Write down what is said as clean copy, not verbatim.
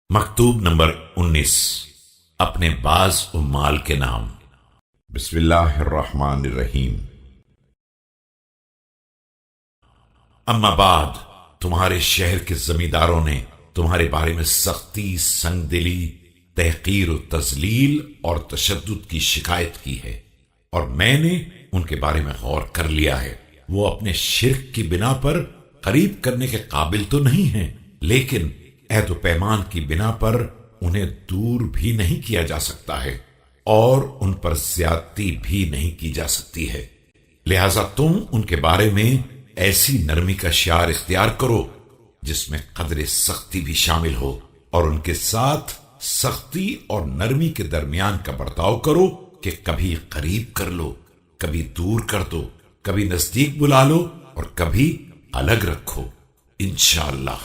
مکتوب نمبر 19 اپنے بعض عمال کے نام۔ بسم اللہ الرحمن الرحیم۔ اما بعد، تمہارے شہر کے زمینداروں نے تمہارے بارے میں سختی، سنگ دلی، تحقیر و تذلیل اور تشدد کی شکایت کی ہے، اور میں نے ان کے بارے میں غور کر لیا ہے۔ وہ اپنے شرک کی بنا پر قریب کرنے کے قابل تو نہیں ہیں، لیکن عہد و پیمان کی بنا پر انہیں دور بھی نہیں کیا جا سکتا ہے، اور ان پر زیادتی بھی نہیں کی جا سکتی ہے۔ لہذا تم ان کے بارے میں ایسی نرمی کا شعار اختیار کرو جس میں قدر سختی بھی شامل ہو، اور ان کے ساتھ سختی اور نرمی کے درمیان کا برتاؤ کرو کہ کبھی قریب کر لو، کبھی دور کر دو، کبھی نزدیک بلا لو اور کبھی الگ رکھو، انشاءاللہ۔